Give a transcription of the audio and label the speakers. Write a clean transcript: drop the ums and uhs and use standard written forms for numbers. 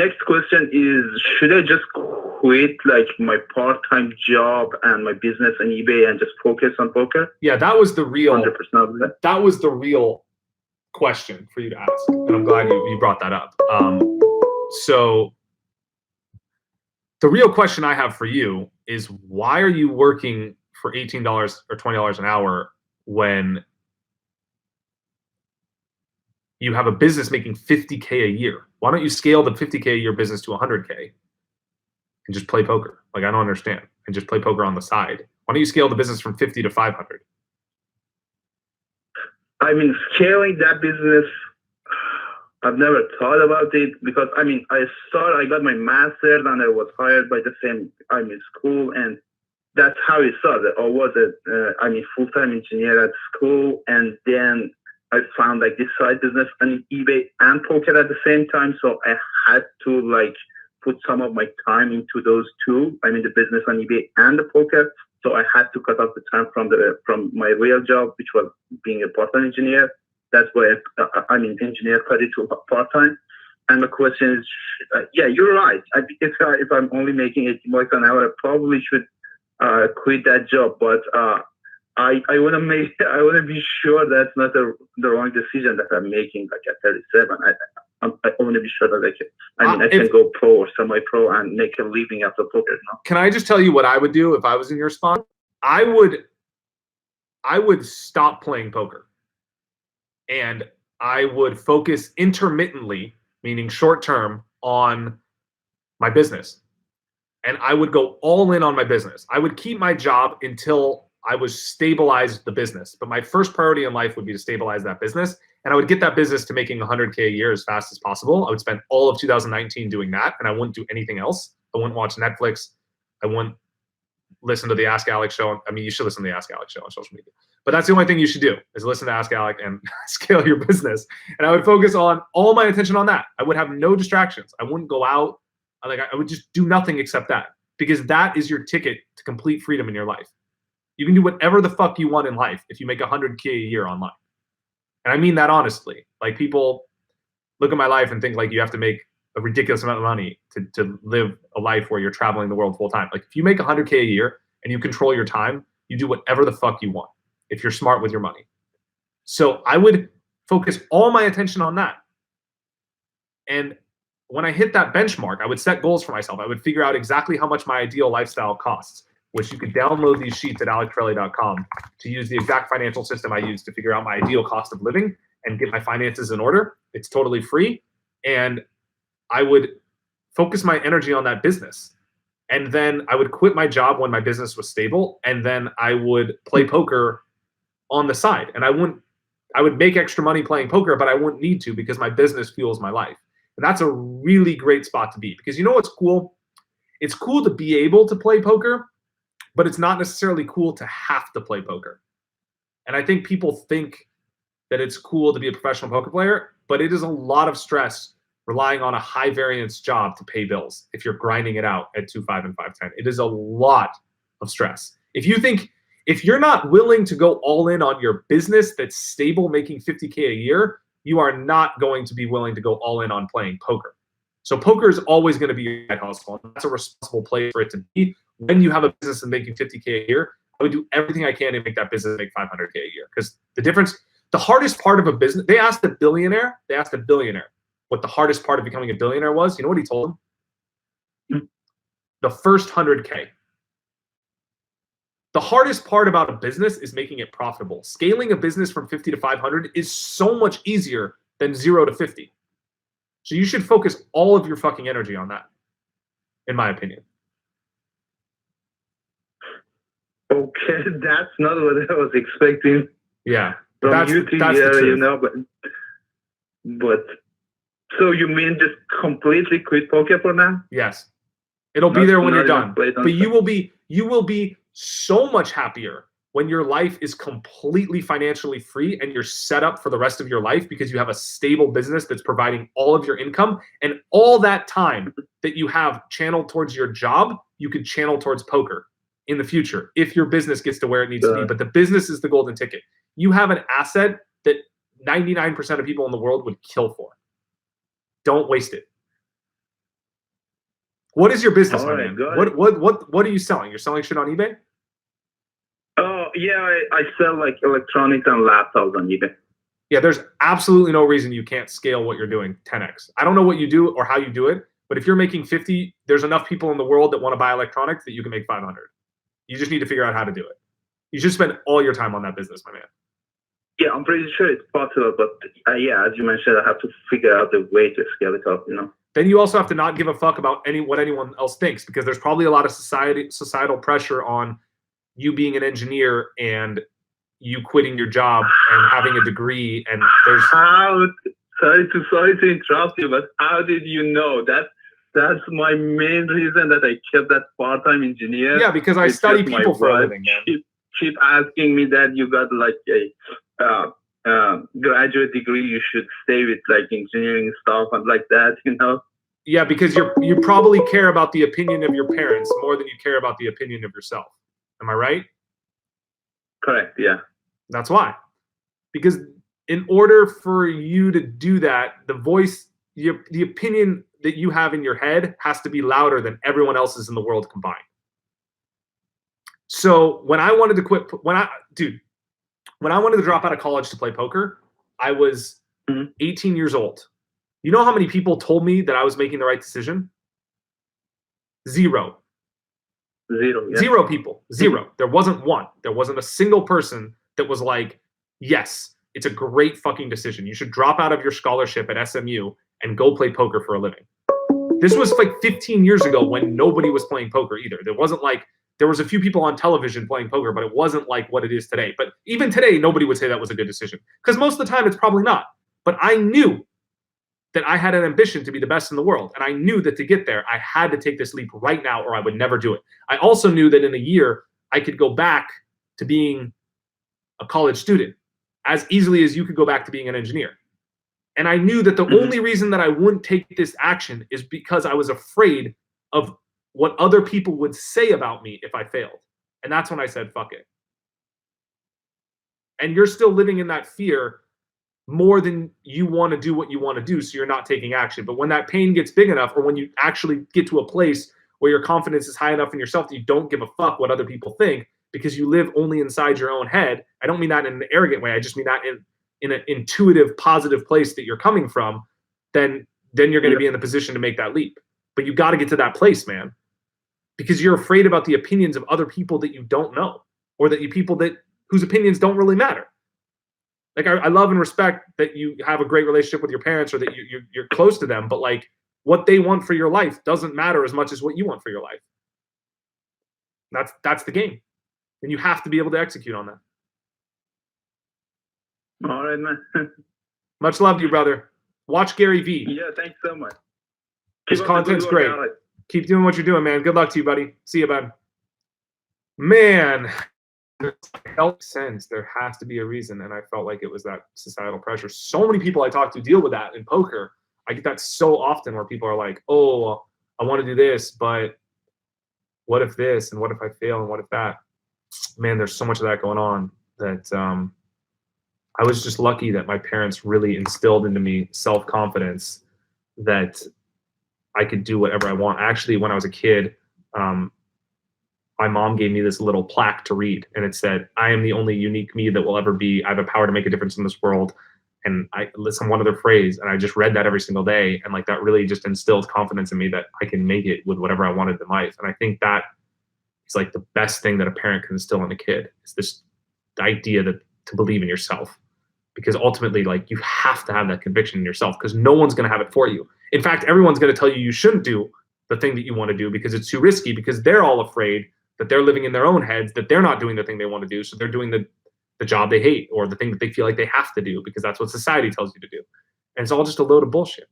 Speaker 1: next question is, should I just quit like my part-time job and my business and eBay and just focus on poker?
Speaker 2: Yeah, that was the real
Speaker 1: 100% of that.
Speaker 2: That was the real question for you to ask, and I'm glad you brought that up. So the real question I have for you is, why are you working for $18 or $20 an hour when you have a business making $50K a year? Why don't you scale the $50K a year business to $100K and just play poker? Like, I don't understand. And just play poker on the side. Why don't you scale the business from 50 to 500?
Speaker 1: I mean, scaling that business, I've never thought about it because, I mean, I got my master's and I was hired by the same, school, and that's how it started. I was full-time engineer at school, and then I found like this side business on eBay and poker at the same time. So I had to like put some of my time into those two. I mean, the business on eBay and the poker. So I had to cut off the time from my real job, which was being a part-time engineer. That's why engineer cut it to part-time. And the question is, yeah, you're right. If I'm only making $18 an hour, I probably should quit that job. But I want to be sure that's not the wrong decision that I'm making. Like at 37, I want to be sure that I can go pro or semi-pro and make a living after poker. No?
Speaker 2: Can I just tell you what I would do if I was in your spot? I would stop playing poker, and I would focus intermittently, meaning short term, on my business. And I would go all in on my business. I would keep my job until I was stabilized the business. But my first priority in life would be to stabilize that business. And I would get that business to making $100K a year as fast as possible. I would spend all of 2019 doing that, and I wouldn't do anything else. I wouldn't watch Netflix. I wouldn't listen to the Ask Alec show. I mean, you should listen to the Ask Alec show on social media. But that's the only thing you should do, is listen to Ask Alec and scale your business. And I would focus on all my attention on that. I would have no distractions. I wouldn't go out. I would just do nothing except that, because that is your ticket to complete freedom in your life. You can do whatever the fuck you want in life if you make $100K a year online. And I mean that honestly. Like, people look at my life and think like you have to make a ridiculous amount of money to live a life where you're traveling the world full time. Like, if you make $100K a year and you control your time, you do whatever the fuck you want if you're smart with your money. So I would focus all my attention on that. And when I hit that benchmark, I would set goals for myself. I would figure out exactly how much my ideal lifestyle costs, which you could download these sheets at alectorelli.com to use the exact financial system I use to figure out my ideal cost of living and get my finances in order. It's totally free. And I would focus my energy on that business. And then I would quit my job when my business was stable. And then I would play poker on the side. And I would make extra money playing poker, but I wouldn't need to, because my business fuels my life. And that's a really great spot to be, because you know what's cool? It's cool to be able to play poker, but it's not necessarily cool to have to play poker. And I think people think that it's cool to be a professional poker player, but it is a lot of stress relying on a high variance job to pay bills if you're grinding it out at 2.5 and 5.10. It is a lot of stress. If you're not willing to go all in on your business that's stable, making $50K a year, you are not going to be willing to go all in on playing poker. So poker is always going to be your side hustle. And that's a responsible place for it to be. When you have a business and making $50K a year, I would do everything I can to make that business make $500K a year. Because the hardest part of a business, they asked a billionaire what the hardest part of becoming a billionaire was. You know what he told them? The first 100K. The hardest part about a business is making it profitable. Scaling a business from 50 to 500 is so much easier than 0 to 50. So you should focus all of your fucking energy on that, in my opinion.
Speaker 1: Okay, that's not what I was expecting.
Speaker 2: Yeah,
Speaker 1: that's the truth. You know, but so you mean just completely quit poker for now?
Speaker 2: Yes, it'll be there when you're done. But you will be so much happier when your life is completely financially free and you're set up for the rest of your life, because you have a stable business that's providing all of your income, and all that time that you have channeled towards your job, you could channel towards poker in the future if your business gets to where it needs to be. But the business is the golden ticket. You have an asset that 99% of people in the world would kill for. Don't waste it. What is your business, my
Speaker 1: Alright,
Speaker 2: man?
Speaker 1: got
Speaker 2: What are you selling? You're selling shit on eBay?
Speaker 1: Oh, yeah, I sell like electronics and laptops on eBay.
Speaker 2: Yeah, there's absolutely no reason you can't scale what you're doing 10x. I don't know what you do or how you do it, but if you're making 50, there's enough people in the world that want to buy electronics that you can make 500. You just need to figure out how to do it. You should spend all your time on that business, my man.
Speaker 1: Yeah, I'm pretty sure it's possible, but yeah, as you mentioned, I have to figure out the way to scale it up,
Speaker 2: Then you also have to not give a fuck about what anyone else thinks, because there's probably a lot of societal pressure on you being an engineer and you quitting your job and having a degree, and there's
Speaker 1: sorry to interrupt you, but how did you know that? That's my main reason that I kept that part-time engineer.
Speaker 2: Yeah, because I study people for a living, man.
Speaker 1: Keep asking me that you got like a graduate degree, you should stay with like engineering stuff and like that,
Speaker 2: Yeah, because you probably care about the opinion of your parents more than you care about the opinion of yourself. Am I right?
Speaker 1: Correct, yeah.
Speaker 2: That's why. Because in order for you to do that, the opinion that you have in your head has to be louder than everyone else's in the world combined. So when I wanted to quit, when I wanted to drop out of college to play poker, I was 18 years old. You know how many people told me that I was making the right decision? Zero.
Speaker 1: Yeah.
Speaker 2: Zero people. Zero. There wasn't one. There wasn't a single person that was like, yes, it's a great fucking decision. You should drop out of your scholarship at SMU and go play poker for a living. This was like 15 years ago when nobody was playing poker either. There wasn't like, there was a few people on television playing poker, but it wasn't like what it is today. But even today, nobody would say that was a good decision, because most of the time it's probably not. But I knew that I had an ambition to be the best in the world. And I knew that to get there, I had to take this leap right now or I would never do it. I also knew that in a year, I could go back to being a college student as easily as you could go back to being an engineer. And I knew that the only reason that I wouldn't take this action is because I was afraid of what other people would say about me if I failed. And that's when I said, fuck it. And you're still living in that fear more than you want to do what you want to do, so you're not taking action. But when that pain gets big enough, or when you actually get to a place where your confidence is high enough in yourself that you don't give a fuck what other people think, because you live only inside your own head. I don't mean that in an arrogant way. I just mean that in an intuitive, positive place that you're coming from. Then you're going to be in the position to make that leap. But you got to get to that place, man, because you're afraid about the opinions of other people that you don't know, or that whose opinions don't really matter. Like, I love and respect that you have a great relationship with your parents, or that you're close to them, but like, what they want for your life doesn't matter as much as what you want for your life. That's the game. And you have to be able to execute on that.
Speaker 1: All right, man.
Speaker 2: Much love to you, brother. Watch Gary Vee.
Speaker 1: Yeah, thanks so much.
Speaker 2: His content's great. Keep doing what you're doing, man. Good luck to you, buddy. See you, bud. Man, health sense, there has to be a reason, and I felt like it was that societal pressure. So many people I talk to deal with that in poker. I get that so often, where people are like, oh, I want to do this, but what if this, and what if I fail, and what if that? Man, there's so much of that going on that I was just lucky that my parents really instilled into me self-confidence that I could do whatever I want. Actually, when I was a kid, my mom gave me this little plaque to read, and it said, I am the only unique me that will ever be. I have a power to make a difference in this world. And I listened to one other phrase, and I just read that every single day. And like, that really just instilled confidence in me that I can make it with whatever I wanted in life. And I think that is like the best thing that a parent can instill in a kid, is this idea that to believe in yourself, because ultimately, like, you have to have that conviction in yourself, because no one's going to have it for you. In fact, everyone's going to tell you shouldn't do the thing that you want to do because it's too risky, because they're all afraid that they're living in their own heads, that they're not doing the thing they want to do. So they're doing the job they hate, or the thing that they feel like they have to do because that's what society tells you to do. And it's all just a load of bullshit.